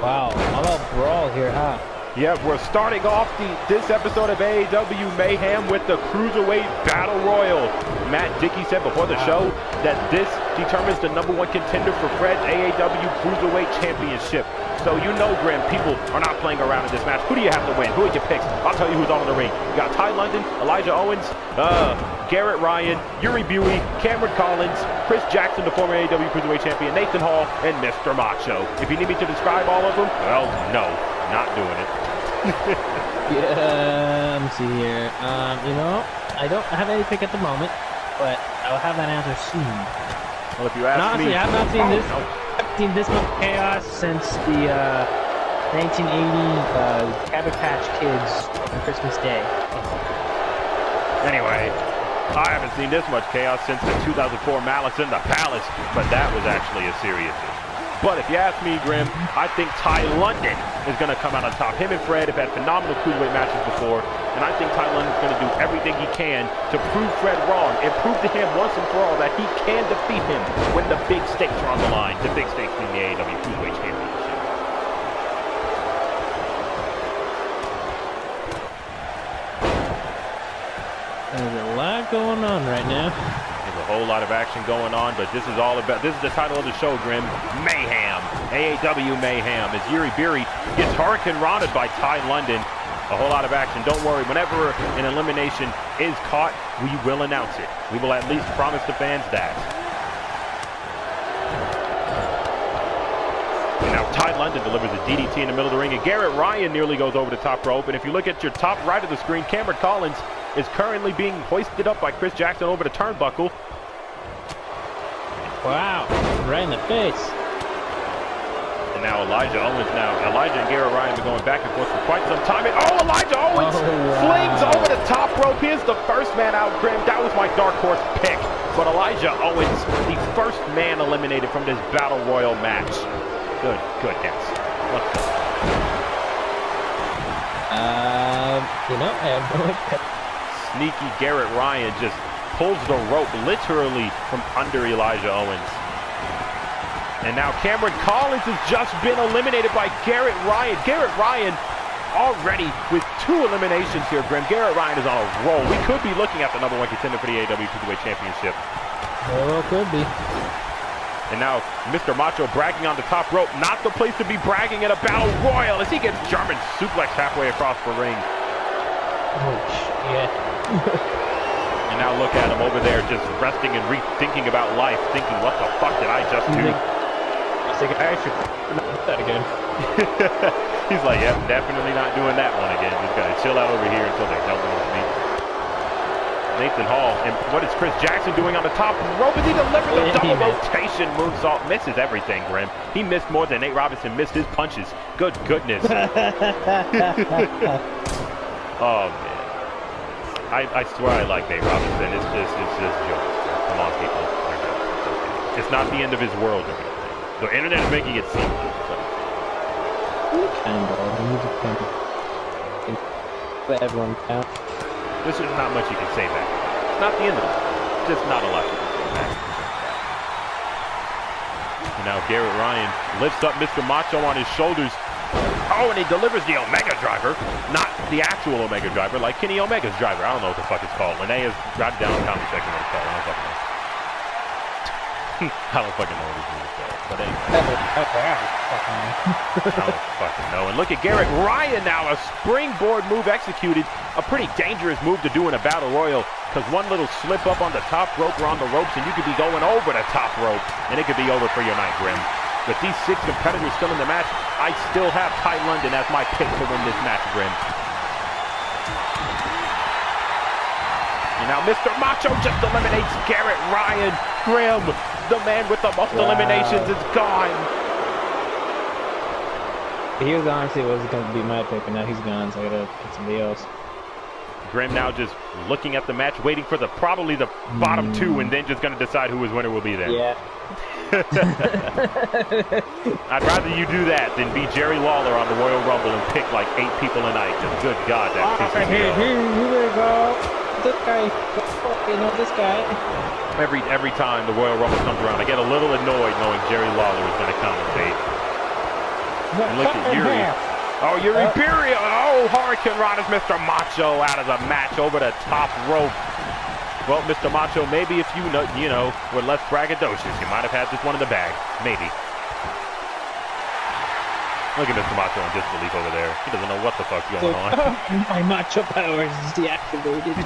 Wow, how about Brawl here, huh? Yeah, we're starting off this episode of AAW Mayhem with the Cruiserweight Battle Royal. Matt Dickey said before the show that this determines the #1 contender for Fred's AAW Cruiserweight Championship. So you know, Grim, people are not playing around in this match. Who do you have to win? Who would you pick? I'll tell you who's all in the ring. You got Ty London, Elijah Owens, Garrett Ryan, Yuri Bui, Cameron Collins, Chris Jackson, the former AAW Cruiserweight Champion, Nathan Hall, and Mr. Macho. If you need me to describe all of them, well, no, not doing it. Yeah, let me see here. You know, I don't have any pick at the moment, but I'll have that answer soon. Well, if you ask honestly, me, I've not seen this. No. I've seen this much chaos since the 1980 Cabbage Patch Kids on Christmas Day. Anyway, I haven't seen this much chaos since the 2004 Malice in the Palace, but that was actually a serious issue. But if you ask me, Grim, I think Ty London is going to come out on top. Him and Fred have had phenomenal cruiserweight matches before, and I think Ty London is going to do everything he can to prove Fred wrong and prove to him once and for all that he can defeat him when the big stakes are on the line. The big stakes being the AAW Cruiserweight Championship. There's a lot going on right now. There's a whole lot of action going on, but this is all about, this is the title of the show, Grim, Mayhem, AAW Mayhem, as Yuri Bui gets hurricane rotted by Ty London. A whole lot of action. Don't worry, whenever an elimination is caught, we will announce it. We will at least promise the fans that. And now Ty London delivers a DDT in the middle of the ring, and Garrett Ryan nearly goes over the top rope. And if you look at your top right of the screen, Cameron Collins is currently being hoisted up by Chris Jackson over the turnbuckle. Wow, right in the face. And now Elijah and Garrett Ryan have been going back and forth for quite some time. And Elijah Owens flings over the top rope. Here's the first man out, Grim. That was my dark horse pick. But Elijah Owens, the first man eliminated from this Battle Royal match. Goodness. Let's go. You know, I have no idea. Sneaky Garrett Ryan just pulls the rope literally from under Elijah Owens. And now Cameron Collins has just been eliminated by Garrett Ryan. Garrett Ryan already with 2 eliminations here, Grim. Garrett Ryan is on a roll. We could be looking at the #1 contender for the AAW Cruiserweight Championship. Well, could be. And now Mr. Macho bragging on the top rope. Not the place to be bragging in a Battle Royal as he gets German suplex halfway across the ring. Oh, shit. And now look at him over there just resting and rethinking about life, thinking, what the fuck did I just do? He's like, I should not do that again. He's like, yep, definitely not doing that one again. Just gotta chill out over here until they help with me. Nathan Hall, and what is Chris Jackson doing on the top rope as he delivers a double rotation moonsault? Misses everything, Grim. He missed more than Nate Robinson missed his punches. Good goodness. Oh, man. I swear I like Nate Robinson. It's just jokes. Come on, people. It's not the end of his world or anything. The internet is making it seem like But everyone counts. There's just not much you can say back. It's not the end of it. Just not a lot you can say back. And now Garrett Ryan lifts up Mr. Macho on his shoulders. Oh, and he delivers the Omega Driver. Not the actual Omega Driver, like Kenny Omega's driver. I don't know what the fuck it's called. Linnea is right down in the comment section what it's called. I don't fucking know. I don't fucking know what it's called. But anyway. I don't fucking know. And look at Garrett Ryan now. A springboard move executed. A pretty dangerous move to do in a Battle Royal. Because one little slip up on the top rope or on the ropes and you could be going over the top rope. And it could be over for your night, Grim. With these 6 competitors still in the match, I still have Ty London as my pick to win this match, Grim. And now Mr. Macho just eliminates Garrett Ryan. Grim, the man with the most eliminations, is gone. He was honestly was going to be my pick, and now he's gone, so I got to pick somebody else. Grim now just looking at the match, waiting for probably the bottom 2, and then just going to decide who his winner will be then. Yeah. I'd rather you do that than be Jerry Lawler on the Royal Rumble and pick like 8 people a night. Just good God, that pisses me off. Here we go. This guy, you know this guy. Every time the Royal Rumble comes around, I get a little annoyed knowing Jerry Lawler is going to commentate. And look at Yuri. Oh, Yuri Bui. Oh, Hurricane Rod is Mr. Macho out of the match over the top rope. Well, Mr. Macho, maybe if you know, were less braggadocious, you might have had this one in the bag. Maybe. Look at Mr. Macho in disbelief over there. He doesn't know what the fuck's going on. My Macho powers is deactivated.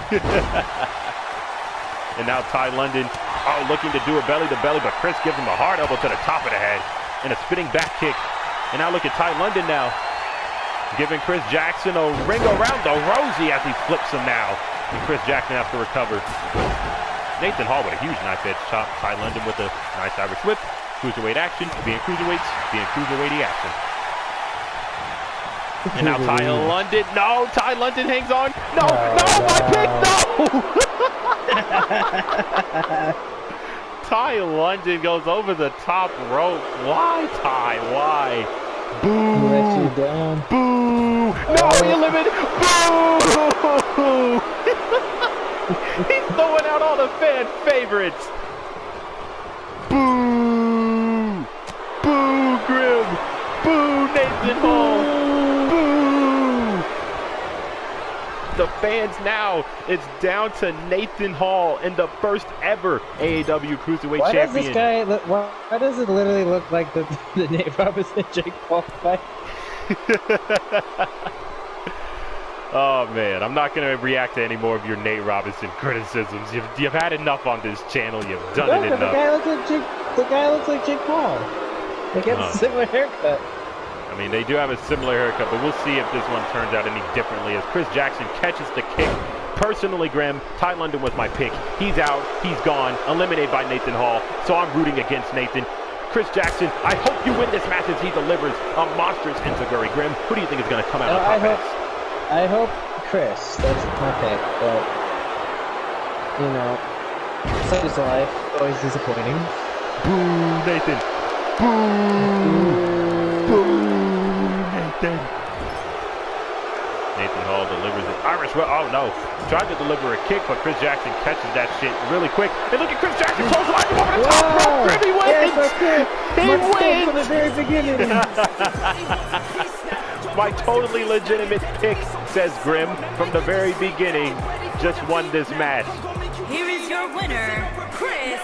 And now Ty London, looking to do a belly-to-belly, but Chris gives him a hard elbow to the top of the head and a spinning back kick. And now look at Ty London now, giving Chris Jackson a ring around the rosy as he flips him now. And Chris Jackson has to recover. Nathan Hall with a huge knife edge chop. Ty London with a nice Irish whip. Cruiserweight action, being cruiserweights, being cruiserweighty action. And now Ty London, no, Ty London hangs on. No, my pick, no! Ty London goes over the top rope. Why, Ty? Why? Boo! He lets you down. Boo! No, he eliminated. Boo! He's throwing out all the fan favorites. Boo! Boo, Grim! Boo, Nathan Hall! The fans now, it's down to Nathan Hall in the first ever AAW Cruiserweight Champion. Why does it literally look like the Nate Robinson Jake Paul fight? Oh man, I'm not going to react to any more of your Nate Robinson criticisms. You've had enough on this channel. You've done it enough. The guy looks like Jake Paul. They get a similar haircut. I mean, they do have a similar haircut, but we'll see if this one turns out any differently as Chris Jackson catches the kick. Personally, Graham, Ty London was my pick. He's out, he's gone, eliminated by Nathan Hall, so I'm rooting against Nathan. Chris Jackson, I hope you win this match as he delivers a monstrous enziguri. Graham, who do you think is going to come out on top? I hope Chris. That's my pick, but, such is life. Always disappointing. Boo, Nathan. Boo. Nathan Hall delivers it. Irish, oh no. Tried to deliver a kick, but Chris Jackson catches that shit really quick. And look at Chris Jackson close line over the top rope. He wins! He wins! From the very beginning. My totally legitimate pick, says Grim, from the very beginning, just won this match. Here is your winner, Chris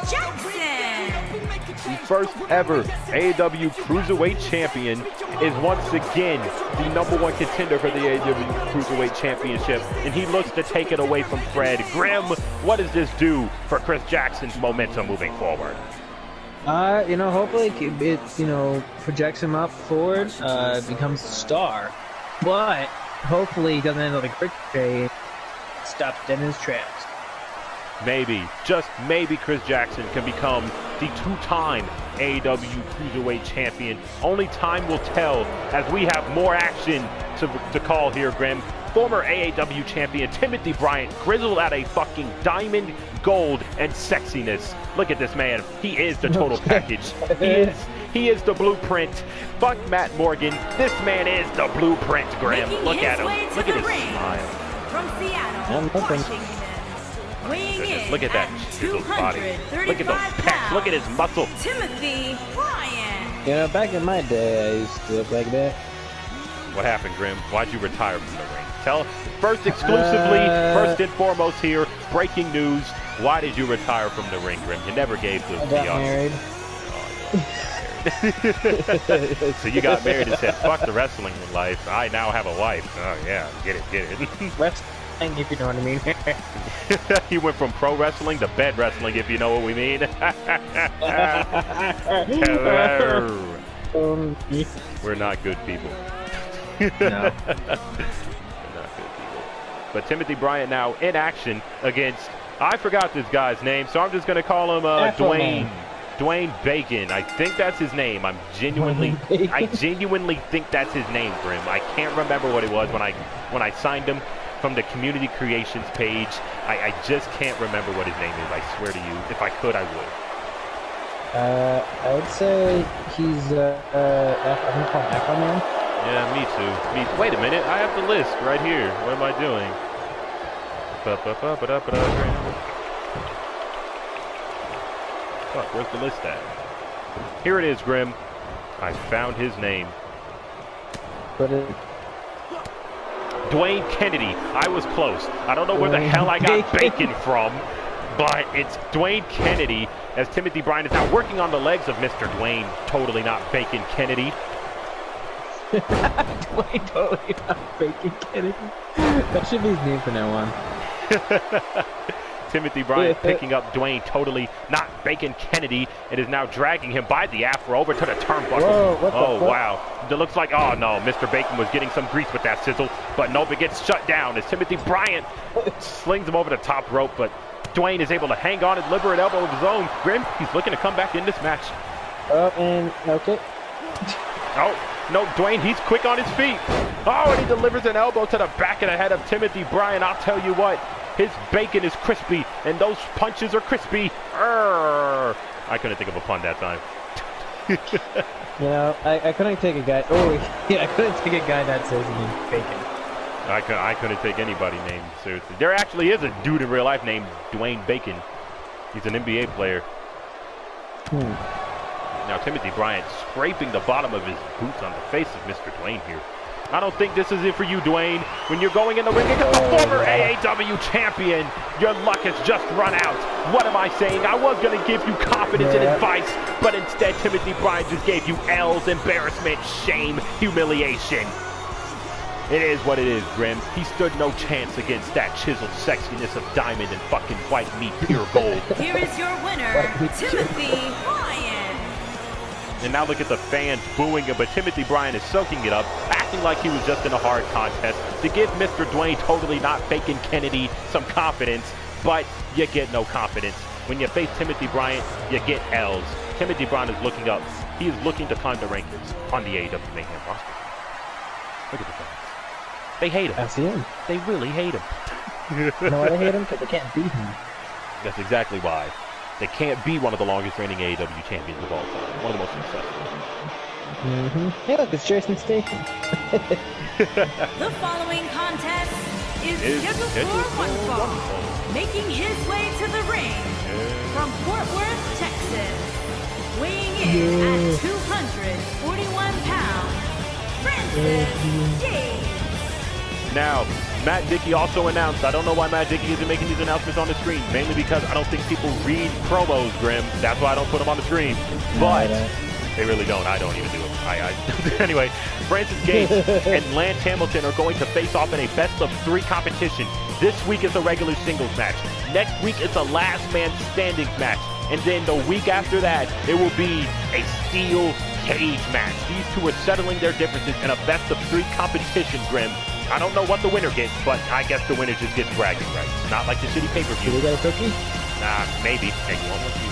Jackson. The first ever AAW Cruiserweight Champion is once again the #1 contender for the AAW Cruiserweight Championship, and he looks to take it away from Fred. Grim, what does this do for Chris Jackson's momentum moving forward? Hopefully it projects him up forward, becomes a star, but hopefully he doesn't end up like Ricochet, stops dead in his tracks. Maybe, just maybe, Chris Jackson can become the two-time AAW Cruiserweight Champion. Only time will tell as we have more action to call here, Grim. Former AAW Champion Timothy Bryant, grizzled at a fucking diamond, gold, and sexiness. Look at this man. He is the total package. He is the blueprint. Fuck Matt Morgan. This man is the blueprint, Grim. Look at him. Look at his smile. From Seattle, Washington. Look at that chiseled body. Look at those pecs. Look at his muscle. Timothy Bryant. Back in my day, I used to look like that. What happened, Grim? Why'd you retire from the ring? Tell first exclusively, first and foremost here, breaking news. Why did you retire from the ring, Grim? You never gave the I got married. So you got married and said, fuck the wrestling life. I now have a wife. Oh yeah, get it. Wrestling, if you know what I mean. He went from pro wrestling to bed wrestling, if you know what we mean. Hello. We're not good people. No. We're not good people. But Timothy Bryant now in action against, I forgot this guy's name, so I'm just going to call him Dwayne. Dwayne Bacon. I think that's his name. I genuinely think that's his name, Grim. I can't remember what it was when I signed him from the community creations page. I just can't remember what his name is. I swear to you, if I could, I would. I would say he's I think called Aquaman. Yeah, me too. Wait a minute, I have the list right here. What am I doing? Fuck, where's the list at? Here it is, Grim. I found his name. Put it. Dwayne Kennedy. I was close. I don't know where the hell I got bacon from, but it's Dwayne Kennedy, as Timothy Bryant is now working on the legs of Mr. Dwayne. Totally not Bacon Kennedy. Dwayne totally not Bacon Kennedy. That should be his name from now on. Timothy Bryant picking up Dwayne totally not Bacon Kennedy. It is now dragging him by the afro over to the turnbuckle. Whoa, oh, wow. It looks like, oh no, Mr. Bacon was getting some grease with that sizzle, but nope, it gets shut down as Timothy Bryant slings him over the top rope, but Dwayne is able to hang on and deliver an elbow of his own. Grim, he's looking to come back in this match. And okay. Oh, no, Dwayne, he's quick on his feet. Oh, and he delivers an elbow to the back of the head of Timothy Bryant. I'll tell you what, his bacon is crispy, and those punches are crispy. Arrgh. I couldn't think of a pun that time. You know, I couldn't take a guy. Oh, yeah, I couldn't take a guy that says his name's Bacon. I couldn't take anybody named seriously. There actually is a dude in real life named Dwayne Bacon. He's an NBA player. Now Timothy Bryant scraping the bottom of his boots on the face of Mr. Dwayne here. I don't think this is it for you, Dwayne. When you're going in the ring against the former AAW champion, your luck has just run out. What am I saying? I was going to give you confidence and advice, but instead Timothy Bryant just gave you L's, embarrassment, shame, humiliation. It is what it is, Grim. He stood no chance against that chiseled sexiness of diamond and fucking white meat, pure gold. Here is your winner, Timothy Bryant. And now look at the fans booing him, but Timothy Bryant is soaking it up, acting like he was just in a hard contest to give Mr. Dwayne totally not Bacon Kennedy some confidence, but you get no confidence. When you face Timothy Bryant, you get L's. Timothy Bryant is looking up. He is looking to climb the rankings on the AAW Mayhem roster. Look at the fans. They hate him. I see him. They really hate him. You know why they hate him? Because they can't beat him. That's exactly why. They can't be one of the longest reigning AAW champions of all time. One of the most successful. Hey, look, it's Jason Statham. The following contest is scheduled for one fall. Making his way to the ring from Fort Worth, Texas. Weighing in at 241 pounds, Francis Gates. Now, Matt Dickey also announced, I don't know why Matt Dickey isn't making these announcements on the screen, mainly because I don't think people read promos, Grim. That's why I don't put them on the screen. But they really don't. I don't even do it. Anyway, Francis Gates and Lance Hamilton are going to face off in a best-of-3 competition. This week is a regular singles match. Next week it's a last man standing match. And then the week after that, it will be a steel cage match. These two are settling their differences in a best-of-3 competition, Grim. I don't know what the winner gets, but I guess the winner just gets bragging rights. Not like the shitty pay-per-view. Do they got a cookie? Nah, maybe. Hey, you want one too?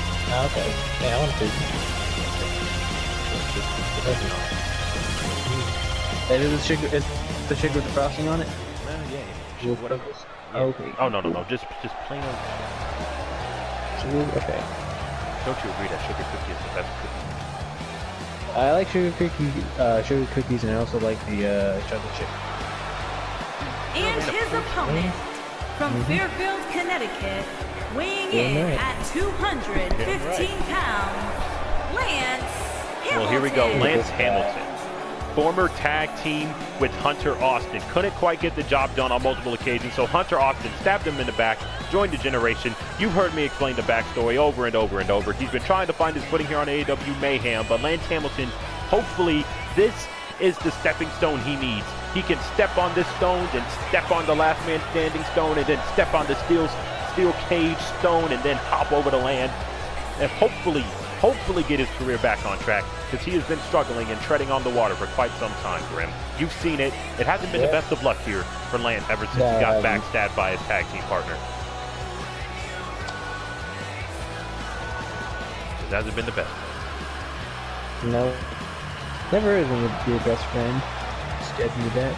Okay. Yeah, I want a cookie. Is the sugar with the frosting on it? Yeah. Whatever. Yeah. Okay. Oh, no. Just plain old. Okay. Don't you agree that sugar cookie is the best cookie? I like sugar cookies, and I also like the chocolate chip. And his opponent from Fairfield, Connecticut, weighing in at 215 pounds, Lance Hamilton. Well, here we go. Lance Hamilton, former tag team with Hunter Austin. Couldn't quite get the job done on multiple occasions, so Hunter Austin stabbed him in the back, joined the generation. You've heard me explain the backstory over and over and over. He's been trying to find his footing here on AAW Mayhem, but Lance Hamilton, hopefully this is the stepping stone he needs. He can step on this stone, then step on the last man standing stone, and then step on the steel cage stone, and then hop over the land, and hopefully get his career back on track, because he has been struggling and treading on the water for quite some time, Grim. You've seen it. It hasn't been the best of luck here for Lance ever since he got backstabbed by his tag team partner. It hasn't been the best. No. Never is when your best friend stabs you in the back.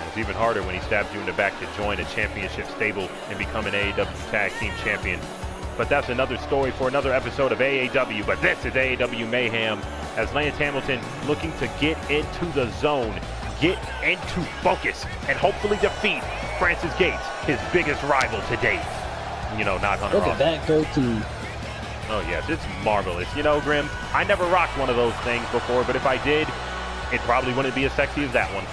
It's even harder when he stabs you in the back to join a championship stable and become an AAW tag team champion. But that's another story for another episode of AAW. But this is AAW Mayhem, as Lance Hamilton looking to get into the zone, get into focus, and hopefully defeat Francis Gates, his biggest rival to date. You know, not Hunter Austin. Look at that goatee. Oh yes, it's marvelous. You know, Grim, I never rocked one of those things before, but if I did, it probably wouldn't be as sexy as that one.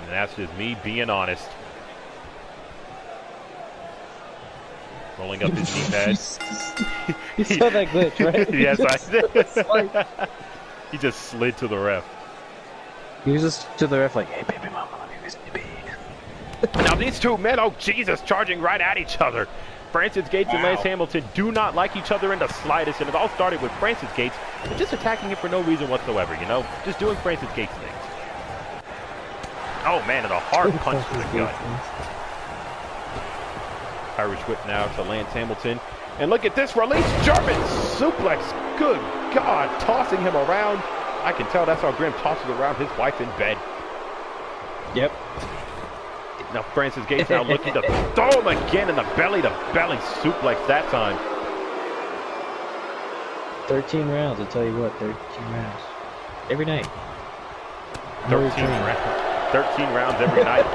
And that's just me being honest. Rolling up his knee pads. You saw that glitch, right? Yes, I did. He just slid to the ref. He was just to the ref like, hey, baby mama, let me miss baby. Now these two men, oh Jesus, charging right at each other. Francis Gates and Lance Hamilton do not like each other in the slightest, and it all started with Francis Gates just attacking him for no reason whatsoever, you know? Just doing Francis Gates things. Oh man, and a hard punch to the gut. Irish whip now to Lance Hamilton. And look at this release, German suplex. Good God, tossing him around. I can tell that's how Grim tosses around his wife in bed. Yep. Now Francis Gates now looking to throw him again in the belly-to-belly suplex that time. 13 rounds, I'll tell you what, 13 rounds. Every night. 13 rounds every night.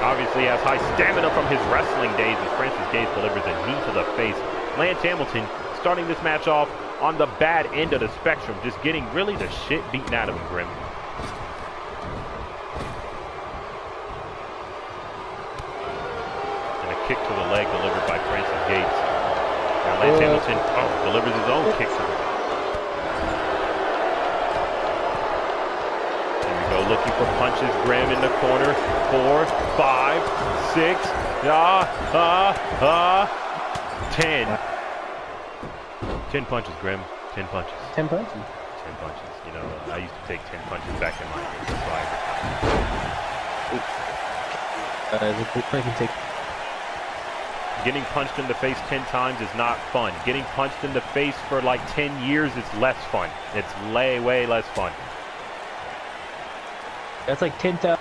Obviously has high stamina from his wrestling days as Francis Gates delivers a knee to the face. Lance Hamilton starting this match off on the bad end of the spectrum, just getting really the shit beaten out of him, Grim. And a kick to the leg delivered by Francis Gates. Now Lance Hamilton delivers his own kick to the leg. Looking for punches, Grim in the corner. 4, 5, 6, 10. 10 punches, Grim. 10 punches. 10 punches? 10 punches. You know, I used to take 10 punches back in my life. Getting punched in the face 10 times is not fun. Getting punched in the face for like 10 years is less fun. It's way less fun. That's like 10,000.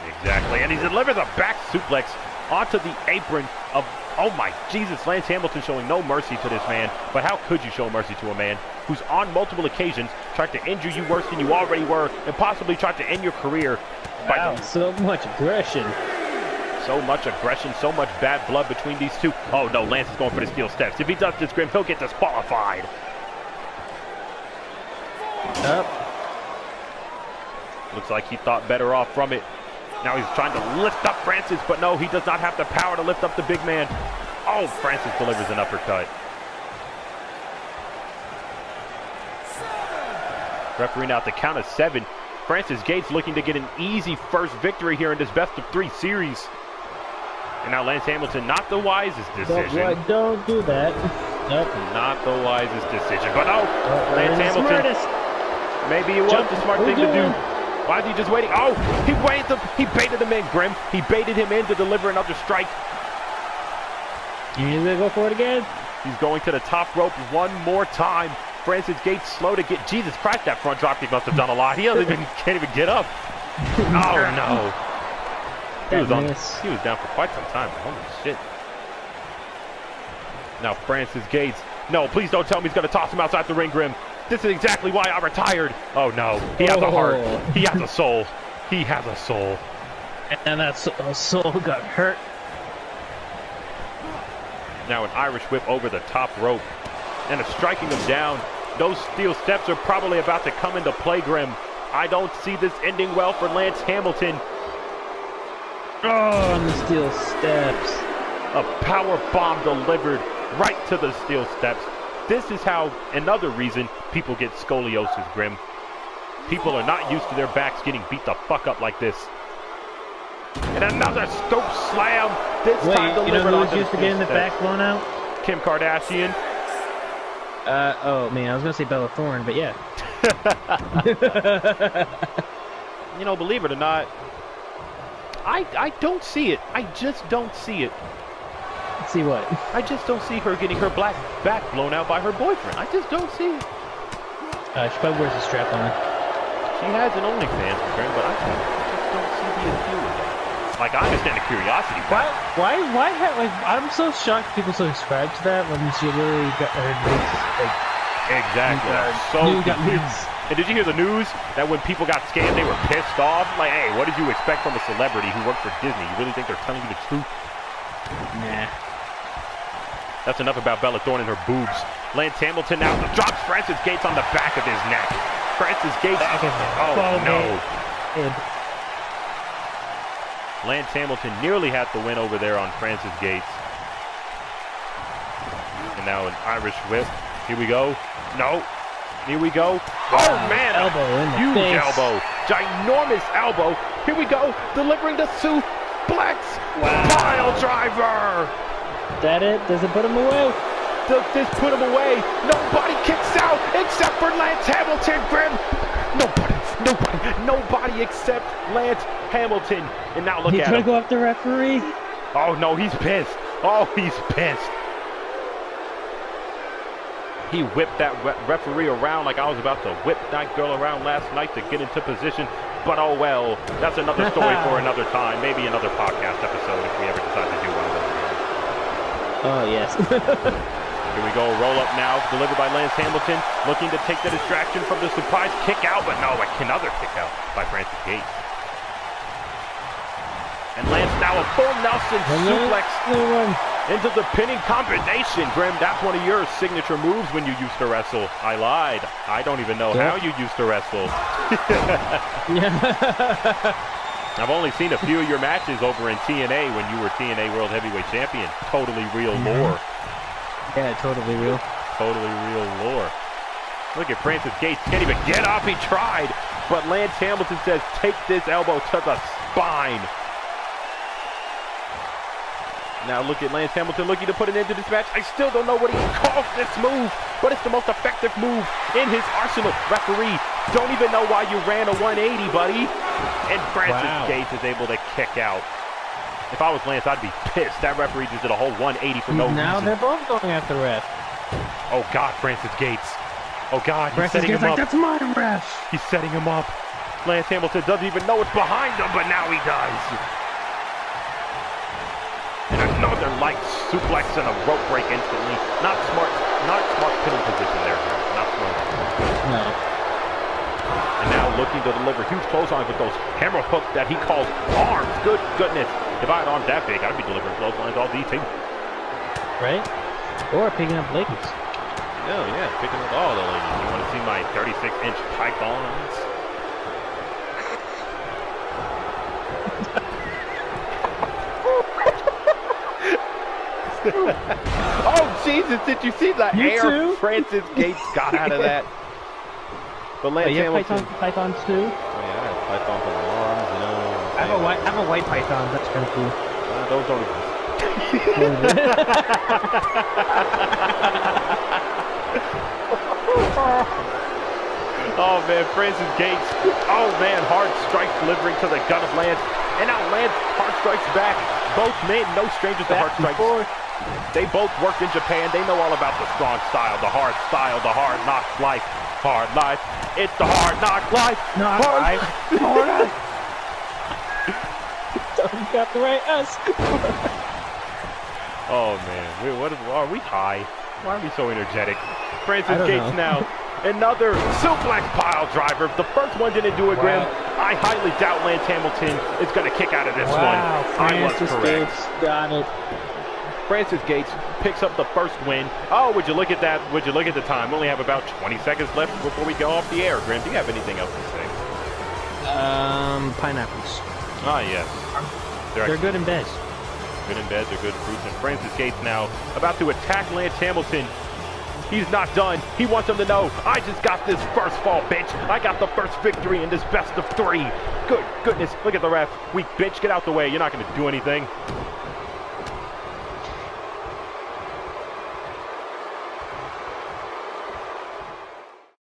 Exactly, and he delivers a back suplex onto the apron of, oh my Jesus, Lance Hamilton showing no mercy to this man. But how could you show mercy to a man who's on multiple occasions tried to injure you worse than you already were and possibly tried to end your career? Wow, so much aggression. So much aggression, so much bad blood between these two. Oh no, Lance is going for the steel steps. If he does this, Grim, he'll get disqualified. Up. Looks like he thought better off from it. Now he's trying to lift up Francis, but no, he does not have the power to lift up the big man. Oh, Francis delivers an uppercut. Refereeing out the count of 7. Francis Gates looking to get an easy first victory here in this best-of-3 series. And now Lance Hamilton, not the wisest decision. Don't do that. Nope. Not the wisest decision, but no, Lance Hamilton. Maybe it was the smart thing to do. Why is he just waiting? Oh, he baited him in, Grim. He baited him in to deliver another strike. You need to go for it again? He's going to the top rope one more time. Francis Gates slow to get. Jesus Christ, that front dropkick must have done a lot. He can't even get up. Oh no. He was down for quite some time. Holy shit. Now Francis Gates. No, please don't tell me he's going to toss him outside the ring, Grim. This is exactly why I retired. Oh no, he has a heart. He has a soul. He has a soul. And that soul got hurt. Now an Irish whip over the top rope. And a striking him down. Those steel steps are probably about to come into play, Grim. I don't see this ending well for Lance Hamilton. Oh, on the steel steps. A power bomb delivered right to the steel steps. This is how, another reason, people get scoliosis, Grim. People are not used to their backs getting beat the fuck up like this. And another scope slam. This time delivered on the used to getting the back blown out? Kim Kardashian. Oh man, I was gonna say Bella Thorne, but yeah. You know, believe it or not, I don't see it. I just don't see it. See what? I just don't see her getting her black back blown out by her boyfriend. I just don't see it. She probably wears a strap on. She has an OnlyFans, but I just don't see the appeal of that. Like, I understand the curiosity. Why I'm so shocked people subscribe to that when she really got her leaks. Like, exactly. And did you hear the news that when people got scammed, they were pissed off? Like, hey, what did you expect from a celebrity who worked for Disney? You really think they're telling you the truth? Nah. That's enough about Bella Thorne and her boobs. Lance Hamilton now drops Francis Gates on the back of his neck. Francis Gates. Oh, no. Lance Hamilton nearly had the win over there on Francis Gates. And now an Irish whip. Here we go. No. Here we go. Oh, man. Elbow in the huge face. elbow. Ginormous elbow. Here we go. Delivering the suplex. Wow. Pile driver. Is that it? Does it put him away? Does this put him away? Nobody kicks out except for Lance Hamilton, Grim. Nobody except Lance Hamilton. And now look at him. He's trying to go after the referee. Oh, no, he's pissed. Oh, he's pissed. He whipped that referee around like I was about to whip that girl around last night to get into position. But oh well, that's another story for another time. Maybe another podcast episode if we ever decide to do one of those again. Oh, yes. Here we go, roll up now, delivered by Lance Hamilton, looking to take the distraction from the surprise kick out, but no, another kick out by Francis Gates. And Lance now a full Nelson suplex into the pinning combination. Grim, that's one of your signature moves when you used to wrestle. I lied. I don't even know how you used to wrestle. I've only seen a few of your matches over in TNA when you were TNA World Heavyweight Champion. Totally real lore. Yeah, totally real. Totally real lore. Look at Francis Gates. Can't even get up. He tried. But Lance Hamilton says, take this elbow to the spine. Now look at Lance Hamilton looking to put an end to this match. I still don't know what he calls this move, but it's the most effective move in his arsenal. Referee, don't even know why you ran a 180, buddy. And Francis Gates is able to kick out. If I was Lance, I'd be pissed. That referee just did a whole 180 for no reason. Now they're both going after the ref. Oh, God, Francis Gates. Oh, God, he's Francis setting him Gates up. Like, that's my ref. He's setting him up. Lance Hamilton doesn't even know it's behind him, but now he does. And another light suplex and a rope break instantly. Not smart pinning position there. Not smart. No. And now looking to deliver huge clotheslines with those hammer hooks that he calls arms. Good goodness. If I had arms that big, I'd be delivering clotheslines all day too. Right? Or picking up ladies. Oh yeah, picking up all the ladies. You want to see my 36-inch pythons? Oh Jesus! Did you see the air Francis Gates got out of that? But Lance Hamilton. Pythons too. Oh yeah, I have pythons on my arms. You know. I have a white python. That's kind of cool. Those don't exist. Oh man, Francis Gates. Oh man, hard strike delivering to the gut of Lance. And now Lance hard strikes back. Both men, no strangers to hard strikes. They both worked in Japan. They know all about the strong style, the hard knock life. Hard life. It's the hard knock life. Hard life. Hard life. Don't got the right us. Oh man, are we high? Why are we so energetic? Francis Gates now. Another suplex pile driver. The first one didn't do it, Grim. I highly doubt Lance Hamilton is going to kick out of this one. I was correct. Gates got it. Francis Gates picks up the first win. Oh, would you look at that? Would you look at the time? We only have about 20 seconds left before we go off the air. Grim, do you have anything else to say? Pineapples. Ah, yes. They're good in bed. Good in bed, they're good fruits. And Francis Gates now about to attack Lance Hamilton. He's not done. He wants him to know, I just got this first fall, bitch. I got the first victory in this best of 3. Good goodness. Look at the ref. Weak bitch. Get out the way. You're not going to do anything.